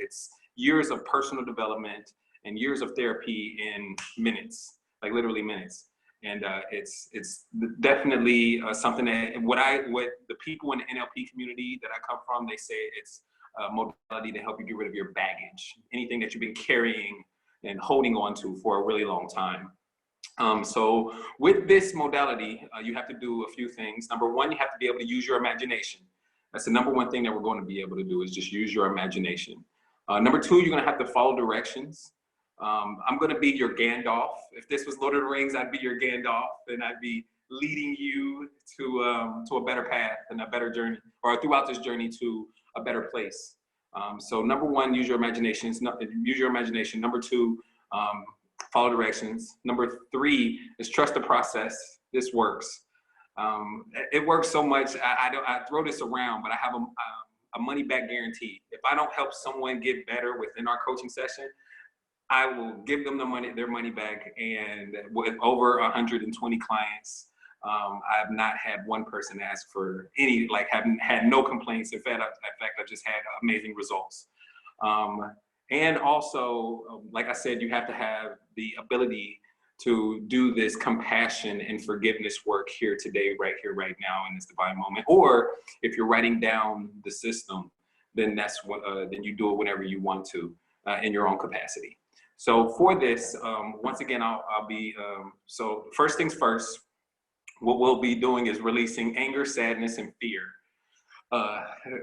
it's years of personal development and years of therapy in minutes, like literally minutes. And it's definitely something that what the people in the NLP community that I come from, they say it's a modality to help you get rid of your baggage, anything that you've been carrying and holding on to for a really long time. So with this modality, you have to do a few things. Number one, you have to be able to use your imagination. That's the number one thing that we're going to be able to do, is just use your imagination. Number two, you're going to have to follow directions. I'm going to be your Gandalf. If this was Lord of the Rings, I'd be your Gandalf, and I'd be leading you to a better path and a better journey, or throughout this journey to a better place. So number one, use your imagination. Use your imagination. Number two, follow directions. Number three is trust the process. This works. It works so much. I throw this around, but I have a money back guarantee. If I don't help someone get better within our coaching session, I will give them their money back. And with over 120 clients, I have not had one person ask for any, like, haven't had no complaints. In fact, I've just had amazing results. And also, like I said, you have to have the ability to do this compassion and forgiveness work here today, right here, right now, in this divine moment. Or if you're writing down the system, then that's what, then you do it whenever you want to, in your own capacity. So for this, once again, I'll be, so first things first, what we'll be doing is releasing anger, sadness, and fear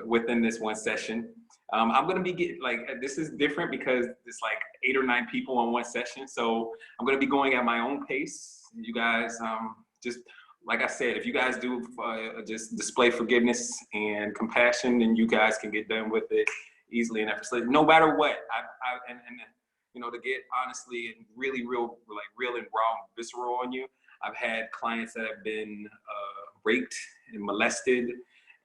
within this one session. I'm going to be this is different because it's like 8 or 9 people on one session. So I'm going to be going at my own pace. You guys, just like I said, if you guys do just display forgiveness and compassion, then you guys can get done with it easily and effortlessly, no matter what. And you know, to get honestly and really real and raw and visceral on you, I've had clients that have been raped and molested.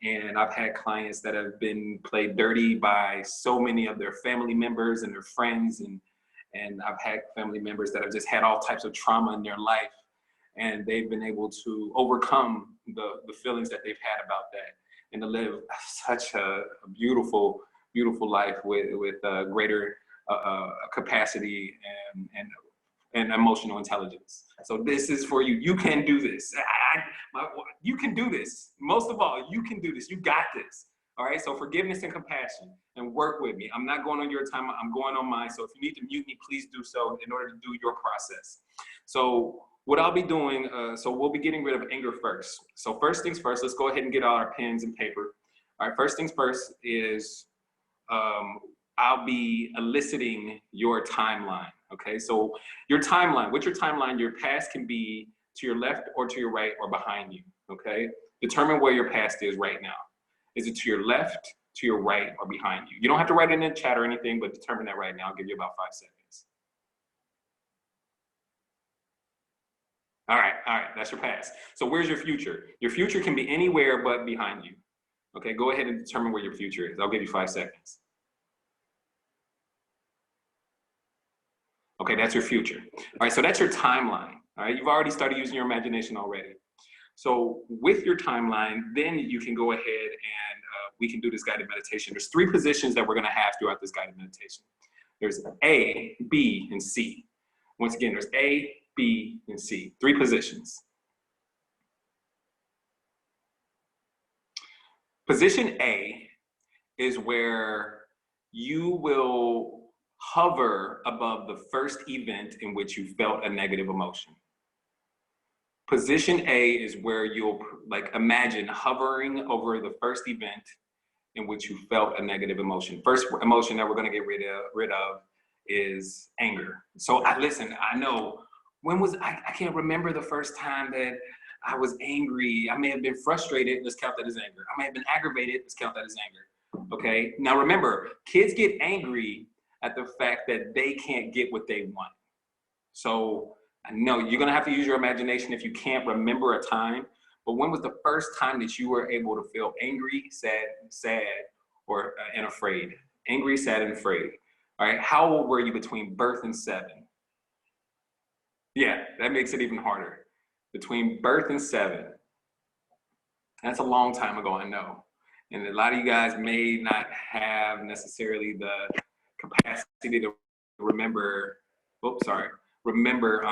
And I've had clients that have been played dirty by so many of their family members and their friends. And I've had family members that have just had all types of trauma in their life. And they've been able to overcome the feelings that they've had about that, and to live such a beautiful, beautiful life with greater capacity and emotional intelligence. So this is for you. You can do this. You can do this. Most of all, you can do this. You got this. All right. So forgiveness and compassion, and work with me. I'm not going on your time. I'm going on mine. So if you need to mute me, please do so in order to do your process. So what I'll be doing, so we'll be getting rid of anger first. So first things first, let's go ahead and get all our pens and paper. All right. First things first is I'll be eliciting your timeline. Okay, so your timeline, what's your timeline? Your past can be to your left or to your right or behind you. Okay, determine where your past is right now. Is it to your left, to your right, or behind you? You don't have to write it in the chat or anything, but determine that right now. I'll give you about 5 seconds. All right, that's your past. So where's your future? Your future can be anywhere but behind you. Okay, go ahead and determine where your future is. I'll give you 5 seconds. Okay, that's your future. All right, so that's your timeline. All right, you've already started using your imagination already. So with your timeline, then you can go ahead and we can do this guided meditation. There's 3 positions that we're gonna have throughout this guided meditation. There's A, B, and C. Once again, there's A, B, and C, 3 positions. Position A is where you will hover above the first event in which you felt a negative emotion. Position A is where you'll imagine hovering over the first event in which you felt a negative emotion. First emotion that we're going to get rid of is anger. So I know I can't remember the first time that I was angry. I may have been frustrated. Let's count that as anger. I may have been aggravated. Let's count that as anger. Okay. Now remember, kids get angry at the fact that they can't get what they want. So I know you're going to have to use your imagination if you can't remember a time, but when was the first time that you were able to feel angry, sad, or and afraid? Angry, sad, and afraid. All right. How old were you between birth and 7? Yeah, that makes it even harder. Between birth and 7. That's a long time ago, I know. And a lot of you guys may not have necessarily capacity to remember, remember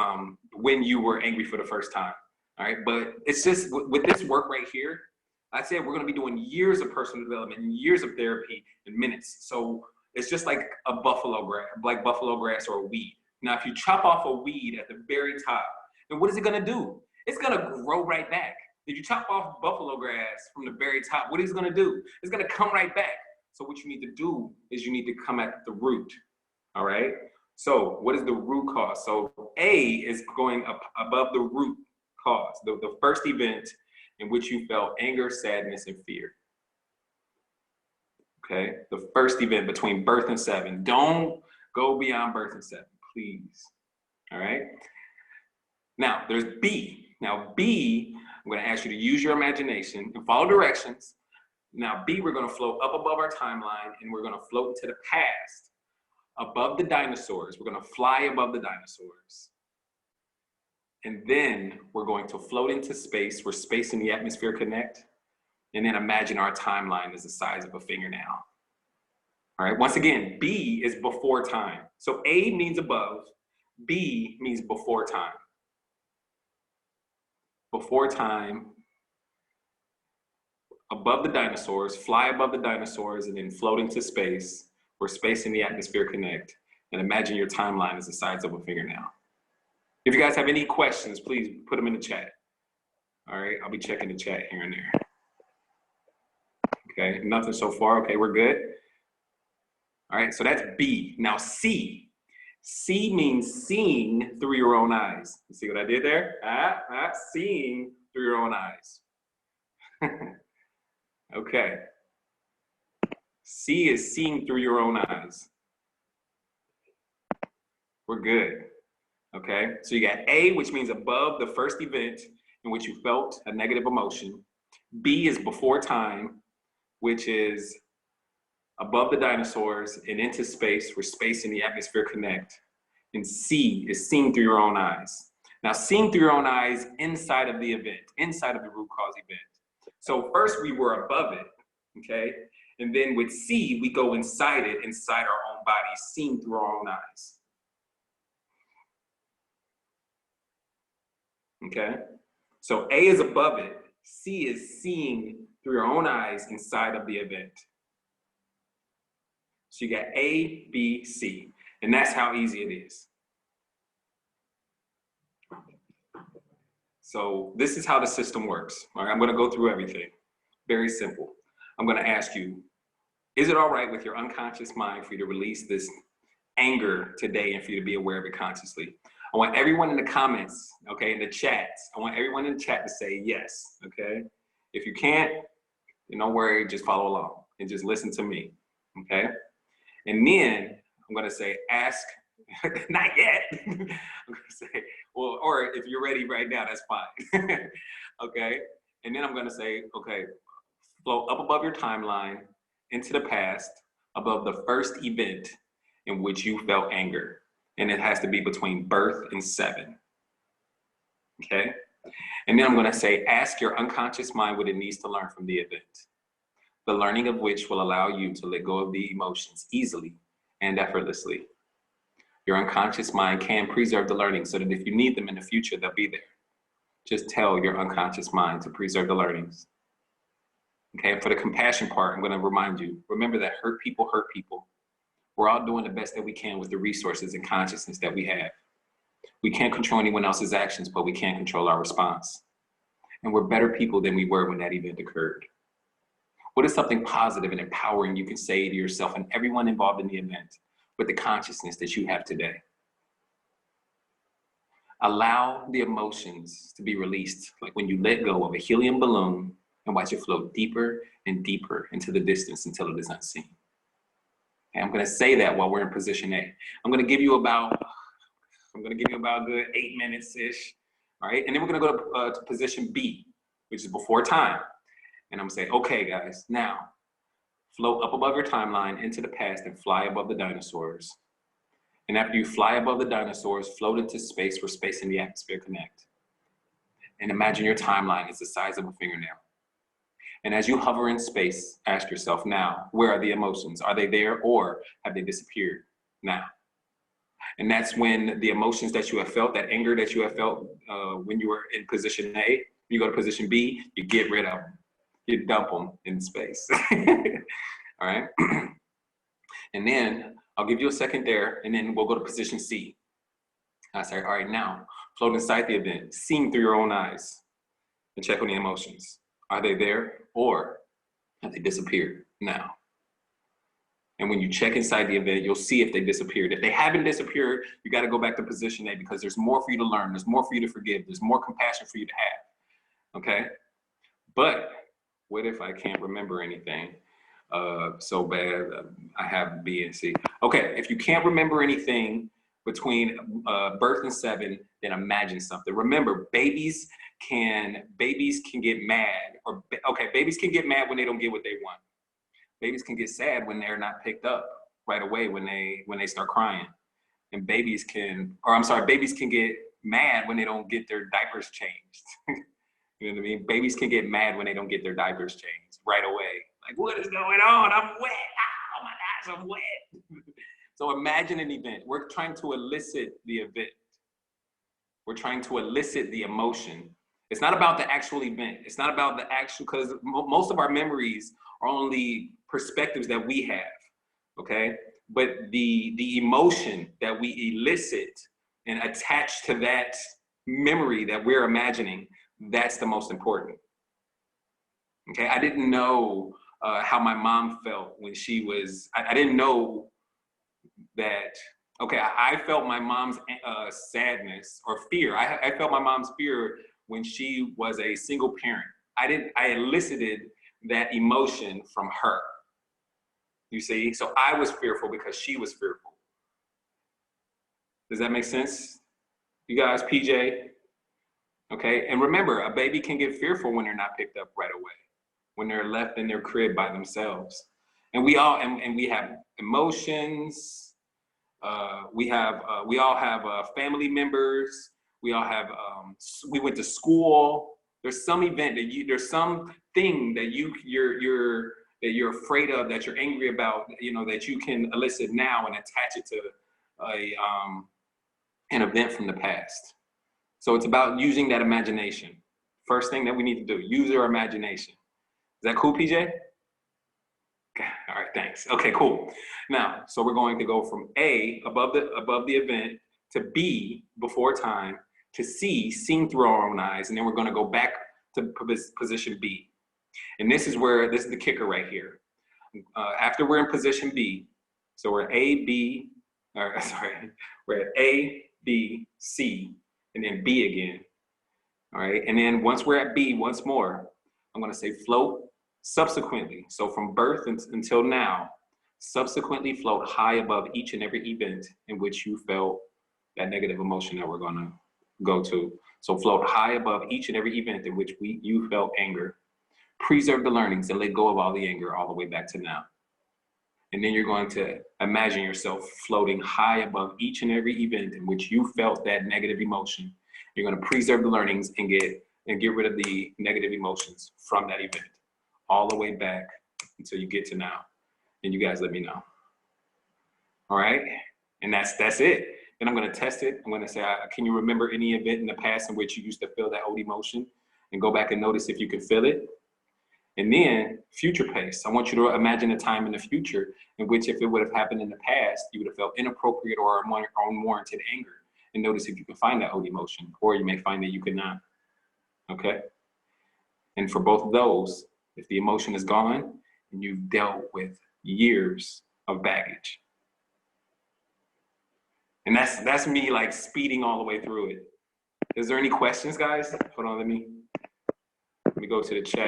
when you were angry for the first time. All right, but it's just with this work right here, I said we're going to be doing years of personal development and years of therapy in minutes. So it's just like a buffalo grass or a weed. Now, if you chop off a weed at the very top, then what is it going to do? It's going to grow right back. If you chop off buffalo grass from the very top, what is it going to do? It's going to come right back. So what you need to do is you need to come at the root. All right. So what is the root cause? So A is going up above the root cause, the first event in which you felt anger, sadness, and fear. Okay, the first event between birth and 7. Don't go beyond birth and 7, please. All right. Now there's B. Now B, I'm going to ask you to use your imagination and follow directions. Now B, we're going to float up above our timeline, and we're going to float into the past, above the dinosaurs. We're going to fly above the dinosaurs. And then we're going to float into space where space and the atmosphere connect. And then imagine our timeline is the size of a fingernail. All right, once again, B is before time. So A means above, B means before time. Before time, above the dinosaurs, fly above the dinosaurs, and then float into space where space and the atmosphere connect. And imagine your timeline is the size of a fingernail. If you guys have any questions, please put them in the chat. All right, I'll be checking the chat here and there. Okay, nothing so far. Okay, we're good. All right, so that's B. Now C. C means seeing through your own eyes. You see what I did there? Seeing through your own eyes. Okay. C is seeing through your own eyes. We're good. Okay, so you got A, which means above the first event in which you felt a negative emotion. B is before time, which is above the dinosaurs and into space where space and the atmosphere connect. And C is seeing through your own eyes. Now, seeing through your own eyes inside of the event, inside of the root cause event. So first we were above it, okay? And then with C, we go inside it, inside our own body, seeing through our own eyes. Okay, so A is above it. C is seeing through your own eyes inside of the event. So you got A, B, C, and that's how easy it is. So this is how the system works. All right, I'm going to go through everything. Very simple. I'm going to ask you, is it all right with your unconscious mind for you to release this anger today and for you to be aware of it consciously? I want everyone in the comments, okay, in the chats, I want everyone in the chat to say yes, okay? If you can't, don't worry, just follow along and just listen to me, okay? And then I'm gonna say, ask, not yet. I'm gonna say, well, or if you're ready right now, that's fine, okay? And then I'm gonna say, okay, float up above your timeline into the past, above the first event in which you felt anger. And it has to be between birth and 7, okay? And then I'm gonna say, ask your unconscious mind what it needs to learn from the event, the learning of which will allow you to let go of the emotions easily and effortlessly. Your unconscious mind can preserve the learning so that if you need them in the future, they'll be there. Just tell your unconscious mind to preserve the learnings. Okay, for the compassion part, I'm gonna remind you, remember that hurt people hurt people. We're all doing the best that we can with the resources and consciousness that we have. We can't control anyone else's actions, but we can control our response. And we're better people than we were when that event occurred. What is something positive and empowering you can say to yourself and everyone involved in the event with the consciousness that you have today? Allow the emotions to be released, like when you let go of a helium balloon and watch it float deeper and deeper into the distance until it is unseen. And I'm going to say that while we're in position A. I'm going to give you about a good 8 minutes-ish, all right? And then we're going to go to position B, which is before time. And I'm going to say, okay, guys, now float up above your timeline into the past and fly above the dinosaurs. And after you fly above the dinosaurs, float into space where space and the atmosphere connect. And imagine your timeline is the size of a fingernail. And as you hover in space, ask yourself now, where are the emotions? Are they there or have they disappeared? now. And that's when the emotions that you have felt, that anger that you have felt when you were in position A, you go to position B, you get rid of them. You dump them in space. All right. And then I'll give you a second there, and then we'll go to position C. I say, all right, now float inside the event, seeing through your own eyes, and check on the emotions. Are they there, or have they disappeared now? And when you check inside the event, you'll see if they disappeared. If they haven't disappeared, you got to go back to position A, because there's more for you to learn. There's more for you to forgive. There's more compassion for you to have. Okay? But what if I can't remember anything so bad? I have B and C. Okay, if you can't remember anything between birth and 7, then imagine something. Remember, babies can get mad, or babies can get mad when they don't get what they want. Babies can get sad when they're not picked up right away, when they start crying. And babies can get mad when they don't get their diapers changed. You know what I mean? Babies can get mad when they don't get their diapers changed right away. Like, what is going on? I'm wet. Oh my gosh, I'm wet. So imagine an event. We're trying to elicit the event. We're trying to elicit the emotion. It's not about the actual event. It's not about the actual, because most of our memories are only perspectives that we have, okay? But the emotion that we elicit and attach to that memory that we're imagining, that's the most important. Okay, I didn't know how my mom felt when she was, I didn't know that, okay, I felt my mom's sadness or fear. I felt my mom's fear when she was a single parent. I elicited that emotion from her. You see? So I was fearful because she was fearful. Does that make sense? You guys, PJ? Okay, and remember, a baby can get fearful when they're not picked up right away, when they're left in their crib by themselves. And we all have emotions. We all have family members. We all have. We went to school. There's some event that there's something that you're afraid of, that you're angry about. You know, that you can elicit now and attach it to an event from the past. So it's about using that imagination. First thing that we need to do, use your imagination. Is that cool, PJ? Okay. All right, thanks. Okay, cool. Now, so we're going to go from A, above the event, to B, before time, to C, seeing through our own eyes, and then we're going to go back to position B. And this is the kicker right here. After we're in position B, so we're we're at A, B, C, and then B again. All right, and then once we're at B once more, I'm going to say float subsequently. So from birth until now, subsequently float high above each and every event in which you felt that negative emotion that we're going to go to. So float high above each and every event in which you felt anger. Preserve the learnings and let go of all the anger all the way back to now. And then you're going to imagine yourself floating high above each and every event in which you felt that negative emotion. You're going to preserve the learnings and get rid of the negative emotions from that event, all the way back until you get to now. And you guys let me know. All right? And that's it. Then I'm going to test it. I'm going to say, can you remember any event in the past in which you used to feel that old emotion? And go back and notice if you can feel it. And then future pace. I want you to imagine a time in the future in which, if it would have happened in the past, you would have felt inappropriate or unwarranted anger. And notice if you can find that old emotion, or you may find that you could not. Okay? And for both of those, if the emotion is gone and you've dealt with years of baggage. And that's me like speeding all the way through it. Is there any questions, guys? Hold on, let me go to the chat.